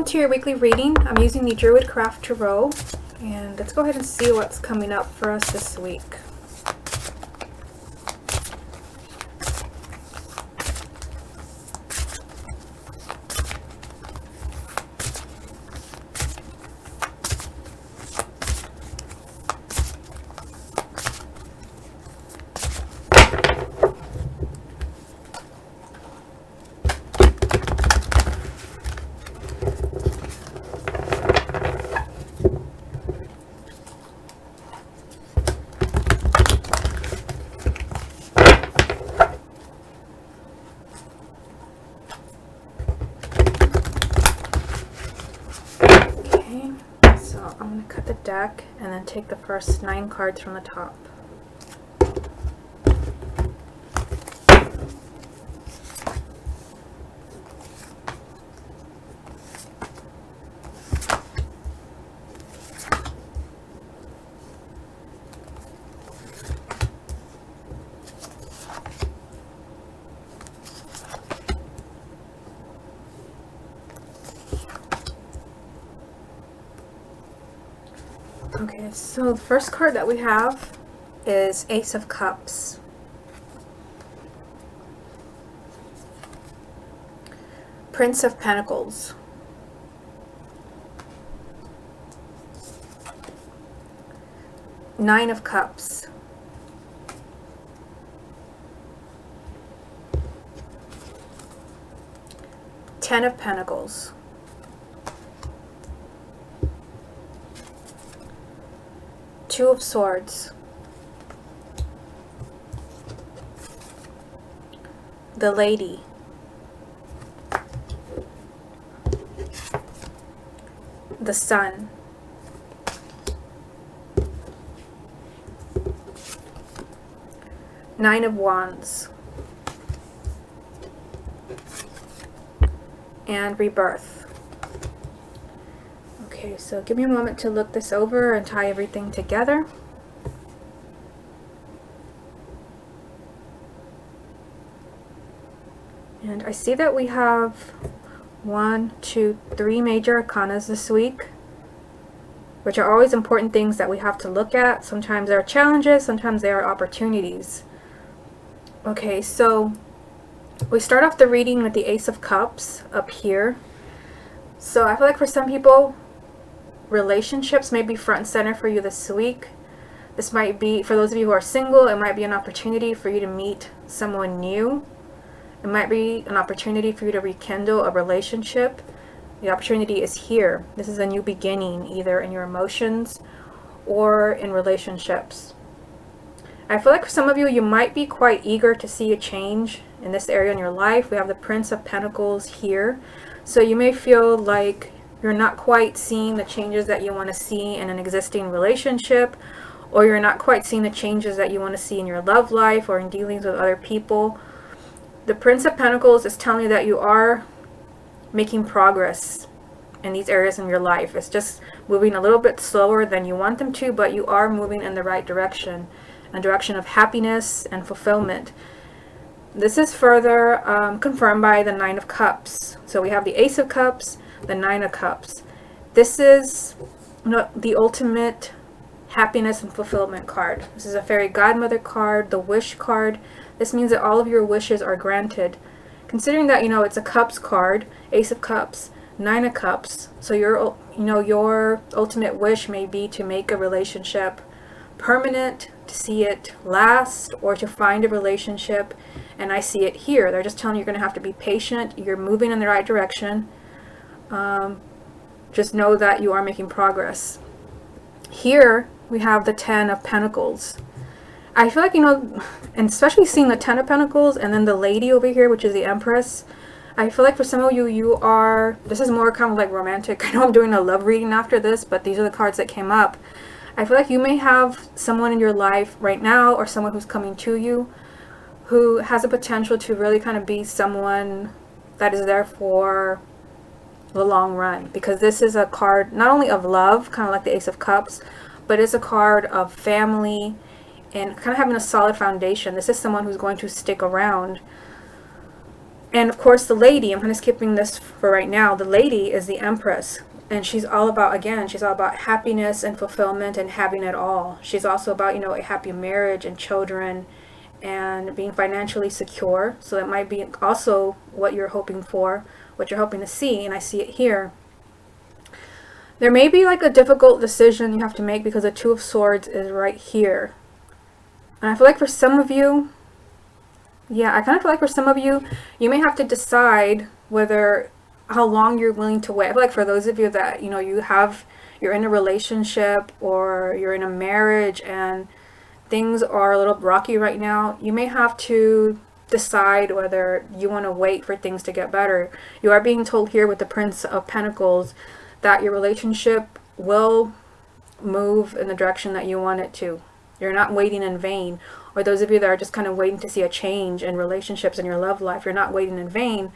to your weekly reading. I'm using the Druid Craft Tarot, and let's go ahead and see what's coming up for us this week. I'm going to cut the deck and then take the first 9 cards from the top. Okay, so the first card that we have is Ace of Cups. Prince of Pentacles. Nine of Cups. Ten of Pentacles. Two of Swords. The Lady. The Sun. Nine of Wands. And Rebirth. Okay, so give me a moment to look this over and tie everything together. And I see that we have 1, 2, 3 major arcanas this week, which are always important things that we have to look at. Sometimes there are challenges, sometimes there are opportunities. Okay, so we start off the reading with the Ace of Cups up here. So I feel like for some people, relationships may be front and center for you this week. This might be, for those of you who are single, it might be an opportunity for you to meet someone new. It might be an opportunity for you to rekindle a relationship. The opportunity is here. This is a new beginning, either in your emotions or in relationships. I feel like for some of you, you might be quite eager to see a change in this area in your life. We have the Prince of Pentacles here. So you may feel like you're not quite seeing the changes that you want to see in an existing relationship, or you're not quite seeing the changes that you want to see in your love life or in dealings with other people. The Prince of Pentacles is telling you that you are making progress in these areas in your life. It's just moving a little bit slower than you want them to, but you are moving in the right direction, a direction of happiness and fulfillment. This is further confirmed by the Nine of Cups. So we have the Ace of Cups, the Nine of Cups. This is the ultimate happiness and fulfillment card. This is a fairy godmother card, the wish card. This means that all of your wishes are granted. Considering that, it's a Cups card, Ace of Cups, Nine of Cups. So your ultimate wish may be to make a relationship permanent, to see it last, or to find a relationship. And I see it here. They're just telling you you're going to have to be patient. You're moving in the right direction. Just know that you are making progress. Here we have the Ten of Pentacles. I feel like, and especially seeing the Ten of Pentacles and then the Lady over here, which is the Empress, I feel like for some of you, this is more kind of like romantic. I know I'm doing a love reading after this, but these are the cards that came up. I feel like you may have someone in your life right now, or someone who's coming to you, who has a potential to really kind of be someone that is there for the long run, because this is a card not only of love, kind of like the Ace of Cups, but it's a card of family and kind of having a solid foundation. This is someone who's going to stick around. And of course the lady, I'm kind of skipping this for right now, the lady is the Empress. And she's all about, again, she's all about happiness and fulfillment and having it all. She's also about, you know, a happy marriage and children and being financially secure. So that might be also what you're hoping for, what you're hoping to see. And I see it here. There may be like a difficult decision you have to make because the Two of Swords is right here. And I feel like for some of you, yeah, I kind of feel like for some of you, you may have to decide whether how long you're willing to wait. I feel like for those of you that, you know, you're in a relationship or you're in a marriage and things are a little rocky right now, you may have to decide whether you want to wait for things to get better. You are being told here with the Prince of Pentacles that your relationship will move in the direction that you want it to. You're not waiting in vain. Or those of you that are just kind of waiting to see a change in relationships in your love life, you're not waiting in vain.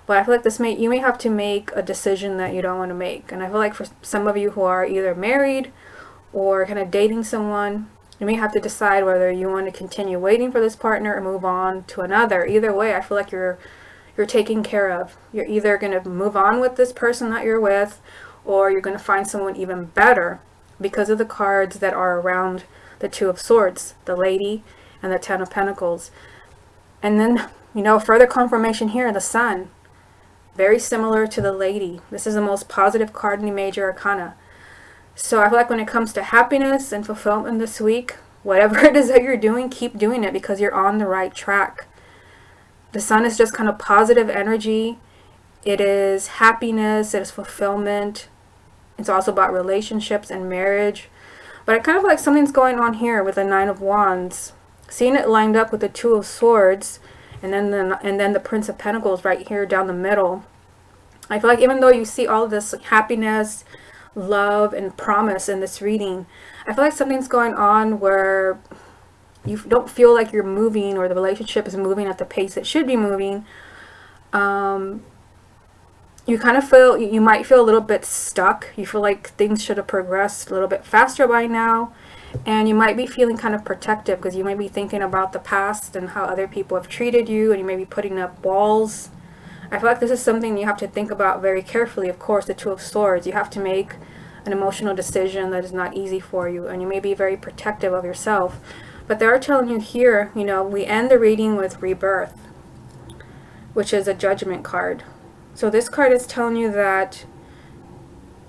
But I feel like you may have to make a decision that you don't want to make. And I feel like for some of you who are either married or kind of dating someone, you may have to decide whether you want to continue waiting for this partner or move on to another. Either way, I feel like you're taken care of. You're either going to move on with this person that you're with, or you're going to find someone even better because of the cards that are around the Two of Swords, the Lady and the Ten of Pentacles. And then, you know, further confirmation here, the Sun. Very similar to the Lady. This is the most positive card in the Major Arcana. So I feel like when it comes to happiness and fulfillment this week, whatever it is that you're doing, keep doing it because you're on the right track. The Sun is just kind of positive energy. It is happiness, it is fulfillment. It's also about relationships and marriage. But I kind of like something's going on here with the Nine of Wands. Seeing it lined up with the Two of Swords and then the Prince of Pentacles right here down the middle. I feel like even though you see all of this happiness, love, and promise in this reading, I feel like something's going on where you don't feel like you're moving or the relationship is moving at the pace it should be moving. You kind of feel, you might feel a little bit stuck. You feel like things should have progressed a little bit faster by now. And you might be feeling kind of protective because you might be thinking about the past and how other people have treated you, and you may be putting up walls. I feel like this is something you have to think about very carefully. Of course, the Two of Swords, you have to make an emotional decision that is not easy for you, and you may be very protective of yourself. But they are telling you here, you know, we end the reading with Rebirth, which is a Judgment card. So this card is telling you that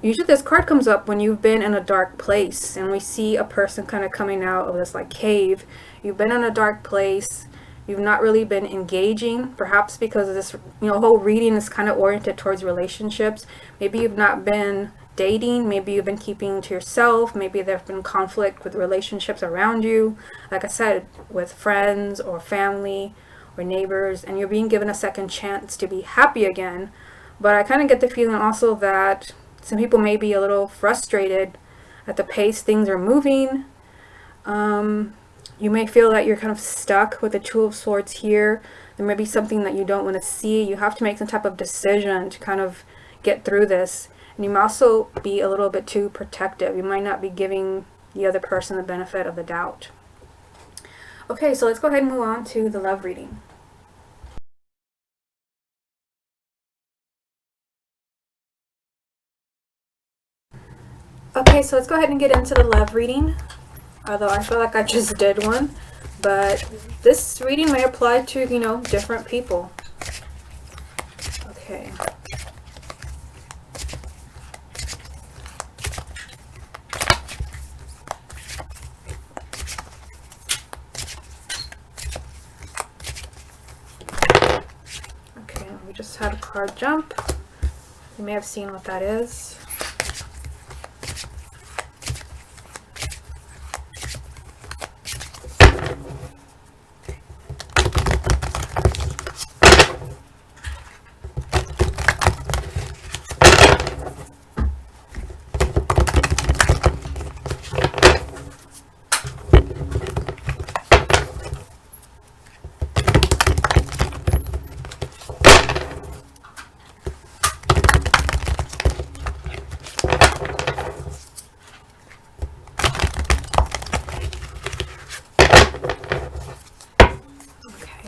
usually this card comes up when you've been in a dark place and we see a person kind of coming out of this like cave. You've been in a dark place. You've not really been engaging, perhaps because of this, you know, whole reading is kind of oriented towards relationships. Maybe you've not been dating. Maybe you've been keeping to yourself. Maybe there's been conflict with relationships around you. Like I said, with friends or family or neighbors, and you're being given a second chance to be happy again. But I kind of get the feeling also that some people may be a little frustrated at the pace things are moving. You may feel that you're kind of stuck with the Two of Swords here. There may be something that you don't want to see. You have to make some type of decision to kind of get through this. And you might also be a little bit too protective. You might not be giving the other person the benefit of the doubt. Okay, so let's go ahead and move on to the love reading. Okay, so let's go ahead and get into the love reading. Although I feel like I just did one. But this reading may apply to, you know, different people. Okay. Okay, we just had a card jump. You may have seen what that is.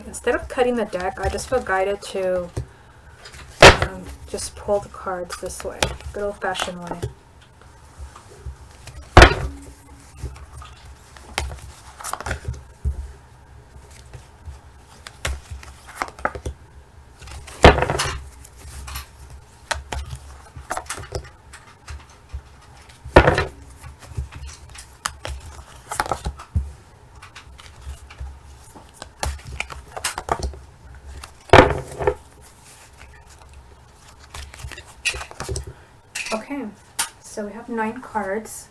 Instead of cutting the deck, I just feel guided to just pull the cards this way. Good old-fashioned way. Okay, so we have 9 cards.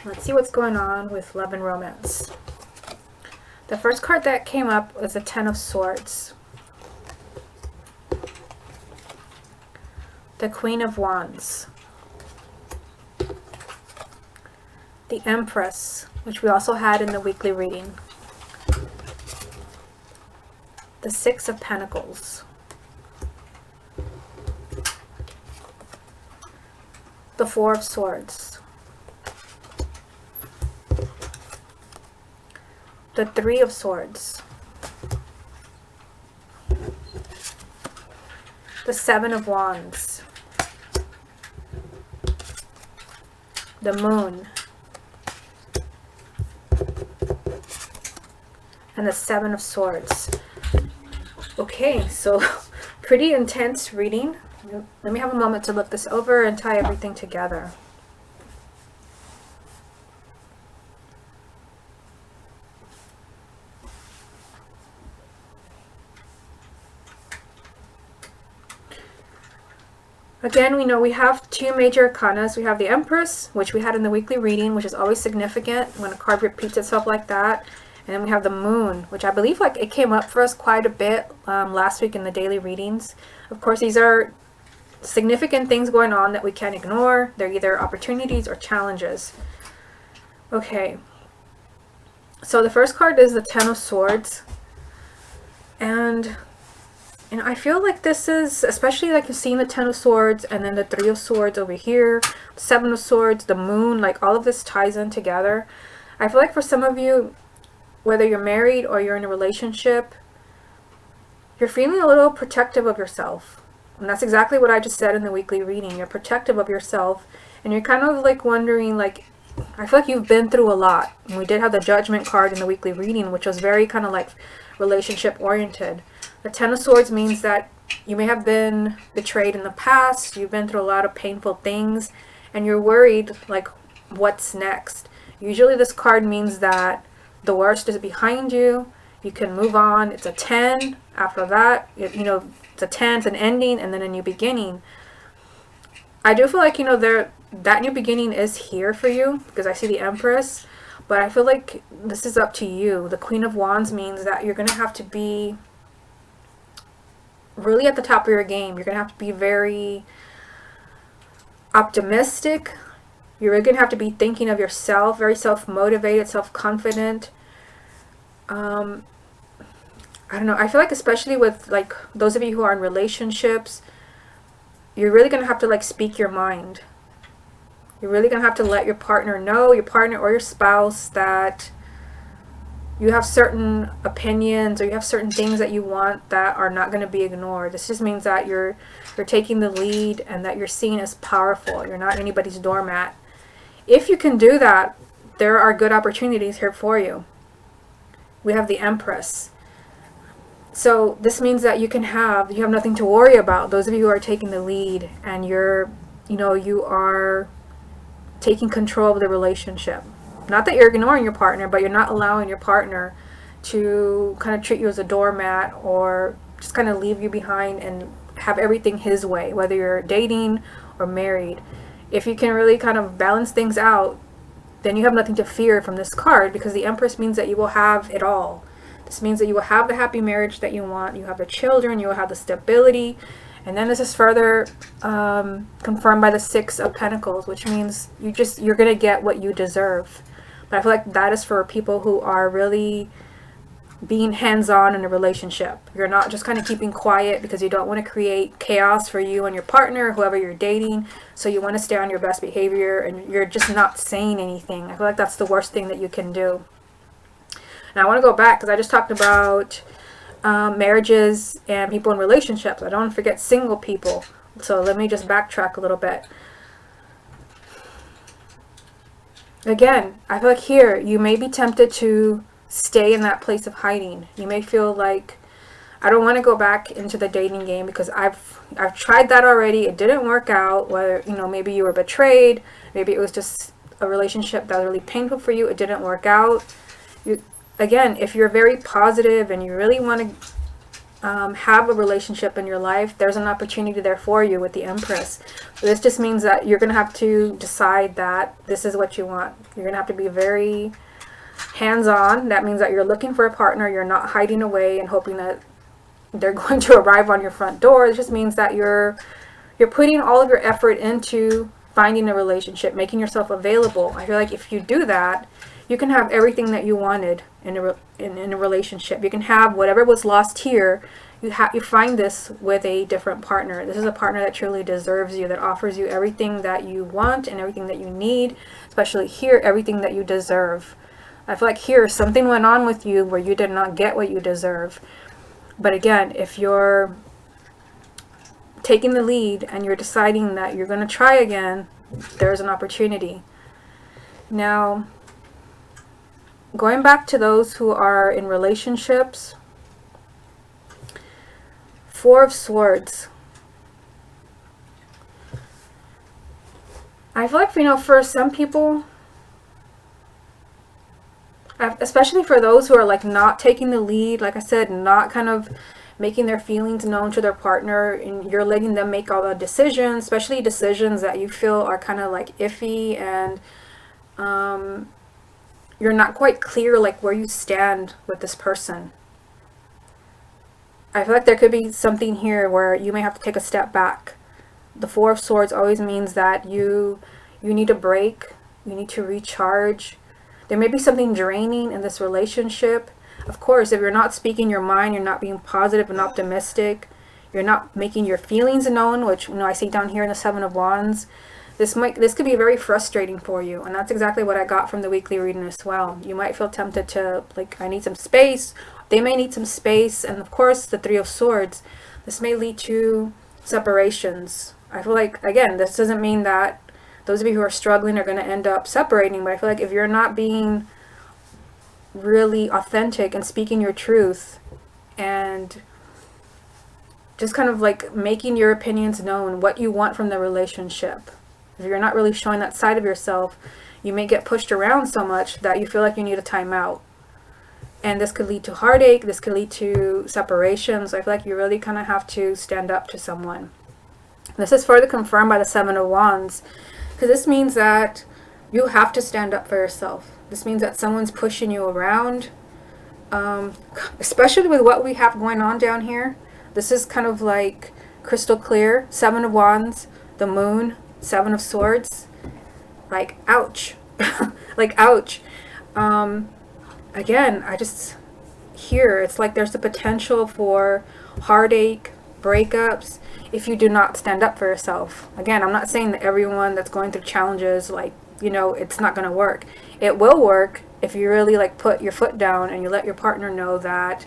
Let's see what's going on with love and romance. The first card that came up was the Ten of Swords. The Queen of Wands. The Empress, which we also had in the weekly reading. The Six of Pentacles. The Four of Swords. The Three of Swords. The Seven of Wands. The Moon. And the Seven of Swords. Okay, so pretty intense reading. Let me have a moment to look this over and tie everything together. Again, we know we have 2 major arcanas. We have the Empress, which we had in the weekly reading, which is always significant when a card repeats itself like that. And then we have the Moon, which I believe like it came up for us quite a bit last week in the daily readings. Of course, these are significant things going on that we can't ignore. They're either opportunities or challenges. Okay. So the first card is the Ten of Swords. And I feel like this is, especially like you're seeing the Ten of Swords and then the Three of Swords over here, Seven of Swords, the Moon, like all of this ties in together. I feel like for some of you, whether you're married or you're in a relationship, you're feeling a little protective of yourself. And that's exactly what I just said in the weekly reading. You're protective of yourself and you're kind of like wondering, like, I feel like you've been through a lot. And we did have the Judgment card in the weekly reading, which was very kind of like relationship oriented. The Ten of Swords means that you may have been betrayed in the past. You've been through a lot of painful things and you're worried like what's next. Usually this card means that the worst is behind you. You can move on. It's a 10. After that, you know, it's a 10, it's an ending and then a new beginning. I do feel like, you know, that new beginning is here for you because I see the Empress, but I feel like this is up to you. The Queen of Wands means that you're going to have to be really at the top of your game. You're going to have to be very optimistic. You're really going to have to be thinking of yourself, very self-motivated, self-confident. I don't know. I feel like especially with like those of you who are in relationships, you're really going to have to like speak your mind. You're really going to have to let your partner know, your partner or your spouse, that you have certain opinions or you have certain things that you want that are not going to be ignored. This just means that you're taking the lead and that you're seen as powerful. You're not anybody's doormat. If you can do that, there are good opportunities here for you. We have the Empress. So this means that you have nothing to worry about. Those of you who are taking the lead and you are taking control of the relationship. Not that you're ignoring your partner, but you're not allowing your partner to kind of treat you as a doormat or just kind of leave you behind and have everything his way, whether you're dating or married. If you can really kind of balance things out, then you have nothing to fear from this card, because the Empress means that you will have it all. This means that you will have the happy marriage that you want. You have the children. You will have the stability. And then this is further confirmed by the Six of Pentacles, which means you're going to get what you deserve. But I feel like that is for people who are really being hands-on in a relationship. You're not just kind of keeping quiet because you don't want to create chaos for you and your partner, whoever you're dating. So you want to stay on your best behavior and you're just not saying anything. I feel like that's the worst thing that you can do. And I want to go back because I just talked about marriages and people in relationships. I don't want to forget single people. So let me just backtrack a little bit. Again, I feel like here you may be tempted to stay in that place of hiding. You may feel like, I don't want to go back into the dating game because I've tried that already. It didn't work out. Whether, you know, maybe you were betrayed, maybe it was just a relationship that was really painful for you. It didn't work out. Again, if you're very positive and you really want to have a relationship in your life, there's an opportunity there for you with the Empress. This just means that you're going to have to decide that this is what you want. You're going to have to be very hands-on. That means that you're looking for a partner. You're not hiding away and hoping that they're going to arrive on your front door. It just means that you're putting all of your effort into finding a relationship, making yourself available. I feel like if you do that, you can have everything that you wanted in a relationship. You can have whatever was lost here. You find this with a different partner. This is a partner that truly deserves you, that offers you everything that you want and everything that you need, especially here, everything that you deserve. I feel like here something went on with you where you did not get what you deserve. But again, if you're taking the lead and you're deciding that you're going to try again, there's an opportunity. Now, going back to those who are in relationships, Four of Swords. I feel like, you know, for some people, especially for those who are like not taking the lead, like I said, not kind of making their feelings known to their partner, and you're letting them make all the decisions, especially decisions that you feel are kind of like iffy, and you're not quite clear like where you stand with this person. I feel like there could be something here where you may have to take a step back. The Four of Swords always means that you need a break, you need to recharge. There may be something draining in this relationship. Of course, if you're not speaking your mind, you're not being positive and optimistic, you're not making your feelings known, which, you know, I see down here in the Seven of Wands, this could be very frustrating for you. And that's exactly what I got from the weekly reading as well. You might feel tempted to, like, I need some space. They may need some space. And of course, the Three of Swords, this may lead to separations. I feel like, again, this doesn't mean that those of you who are struggling are going to end up separating, but I feel like if you're not being really authentic and speaking your truth and just kind of like making your opinions known, what you want from the relationship, if you're not really showing that side of yourself, you may get pushed around so much that you feel like you need a timeout. And this could lead to heartache, this could lead to separations. I feel like you really kind of have to stand up to someone. This is further confirmed by the Seven of Wands, because this means that you have to stand up for yourself. This means that someone's pushing you around, especially with what we have going on down here. This is kind of like crystal clear. Seven of Wands, the Moon, Seven of Swords. Like, ouch. Like, ouch. Again, I just hear it's like there's the potential for heartache, breakups, if you do not stand up for yourself. Again, I'm not saying that everyone that's going through challenges, like, you know, it's not going to work. It will work if you really like put your foot down and you let your partner know that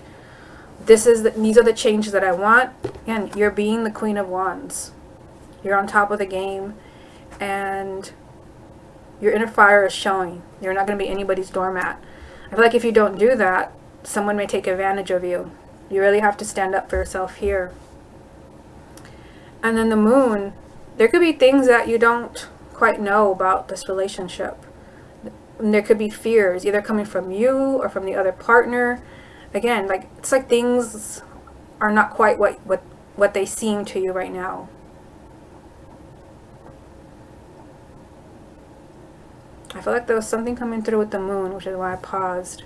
these are the changes that I want. And you're being the Queen of Wands. You're on top of the game, and your inner fire is showing. You're not going to be anybody's doormat. I feel like if you don't do that, someone may take advantage of you. You really have to stand up for yourself here. And then the Moon, there could be things that you don't quite know about this relationship. And there could be fears, either coming from you or from the other partner. Again, like, it's like things are not quite what they seem to you right now. I feel like there was something coming through with the Moon, which is why I paused.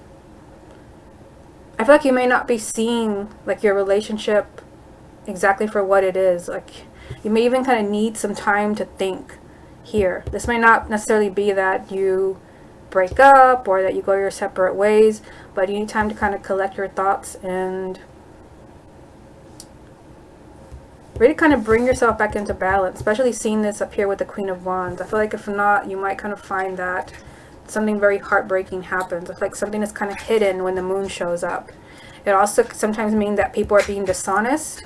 I feel like you may not be seeing like your relationship exactly for what it is. Like, you may even kind of need some time to think here. This may not necessarily be that you break up or that you go your separate ways, but you need time to kind of collect your thoughts and really kind of bring yourself back into balance, especially seeing this up here with the Queen of Wands. I feel like if not, you might kind of find that something very heartbreaking happens. It's like something is kind of hidden when the Moon shows up. It also sometimes means that people are being dishonest.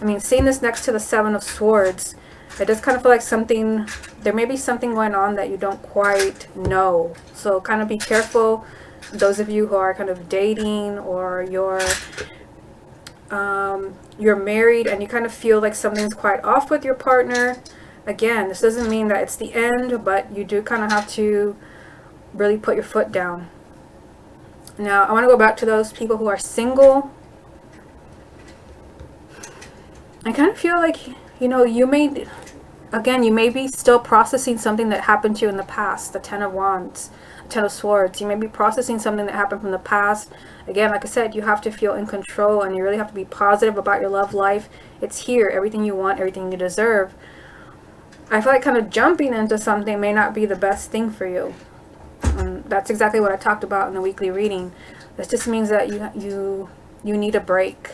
I mean, seeing this next to the Seven of Swords, it does kind of feel like something, there may be something going on that you don't quite know. So kind of be careful, those of you who are kind of dating, or you're married and you kind of feel like something's quite off with your partner. Again, this doesn't mean that it's the end, but you do kind of have to really put your foot down. Now, I want to go back to those people who are single. I kind of feel like, you know, you may be still processing something that happened to you in the past. The Ten of Wands, Ten of Swords. You may be processing something that happened from the past. Again, like I said, you have to feel in control, and you really have to be positive about your love life. It's here. Everything you want, everything you deserve. I feel like kind of jumping into something may not be the best thing for you. That's exactly what I talked about in the weekly reading. This just means that you need a break.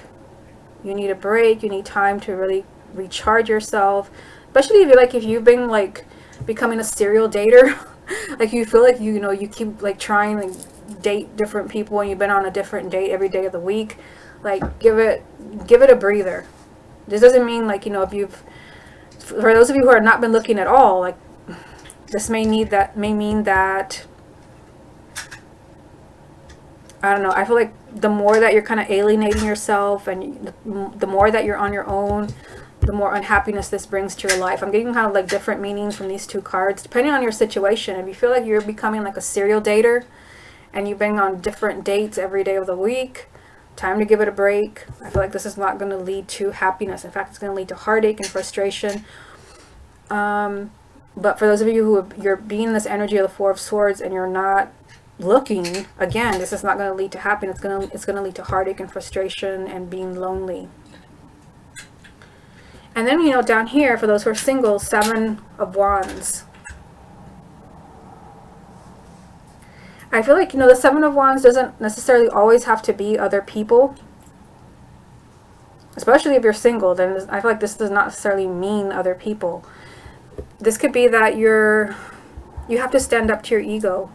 You need a break. You need time to really recharge yourself. Especially if you've been like becoming a serial dater. Like you feel like you keep like trying to date different people, and you've been on a different date every day of the week. Like give it a breather. This doesn't mean like, for those of you who have not been looking at all, like this may mean that I don't know, I feel like the more that you're kind of alienating yourself, and the more that you're on your own, the more unhappiness this brings to your life. I'm getting kind of like different meanings from these two cards, depending on your situation. If you feel like you're becoming like a serial dater, and you've been on different dates every day of the week, time to give it a break. I feel like this is not going to lead to happiness. In fact, it's going to lead to heartache and frustration. But for those of you who you're being this energy of the Four of Swords and you're not looking, again, this is not going to lead to happiness. It's going to lead to heartache and frustration and being lonely. And then, down here, for those who are single, Seven of Wands. I feel like, the Seven of Wands doesn't necessarily always have to be other people. Especially if you're single, then I feel like this does not necessarily mean other people. This could be that you have to stand up to your ego.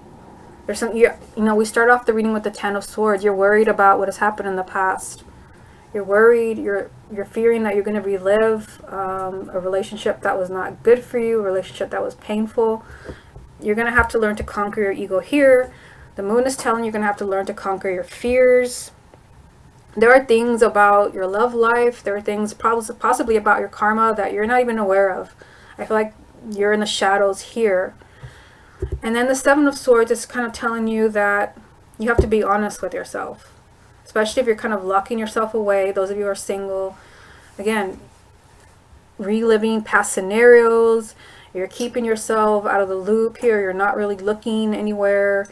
There's some, we start off the reading with the Ten of Swords. You're worried about what has happened in the past. You're worried, you're fearing that you're going to relive a relationship that was not good for you, a relationship that was painful. You're going to have to learn to conquer your ego here. The moon is telling you're going to have to learn to conquer your fears. There are things about your love life, there are things possibly about your karma that you're not even aware of. I feel like you're in the shadows here. And then the Seven of Swords is kind of telling you that you have to be honest with yourself. Especially if you're kind of locking yourself away, those of you who are single. Again, reliving past scenarios. You're keeping yourself out of the loop here. You're not really looking anywhere.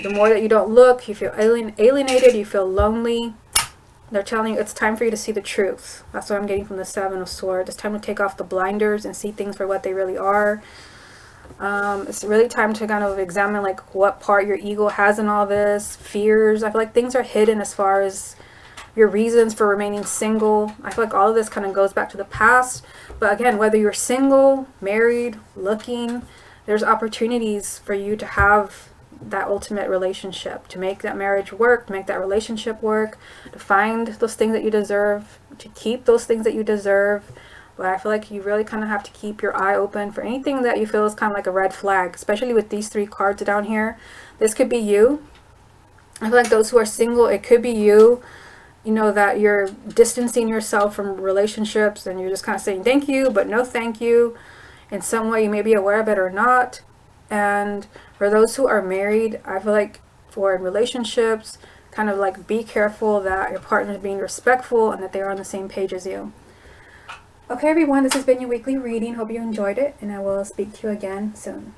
The more that you don't look, you feel alienated, you feel lonely. They're telling you it's time for you to see the truth. That's what I'm getting from the Seven of Swords. It's time to take off the blinders and see things for what they really are. It's really time to kind of examine like what part your ego has in all this. Fears. I feel like things are hidden as far as your reasons for remaining single. I feel like all of this kind of goes back to the past. But again, whether you're single, married, looking, there's opportunities for you to have that ultimate relationship, to make that marriage work, to make that relationship work, to find those things that you deserve, to keep those things that you deserve. But I feel like you really kind of have to keep your eye open for anything that you feel is kind of like a red flag, especially with these three cards down here. This could be you. I feel like those who are single, it could be you, that you're distancing yourself from relationships and you're just kind of saying thank you, but no thank you. In some way, you may be aware of it or not. And for those who are married, I feel like for relationships, kind of like be careful that your partner is being respectful and that they are on the same page as you. Okay, everyone, this has been your weekly reading. Hope you enjoyed it, and I will speak to you again soon.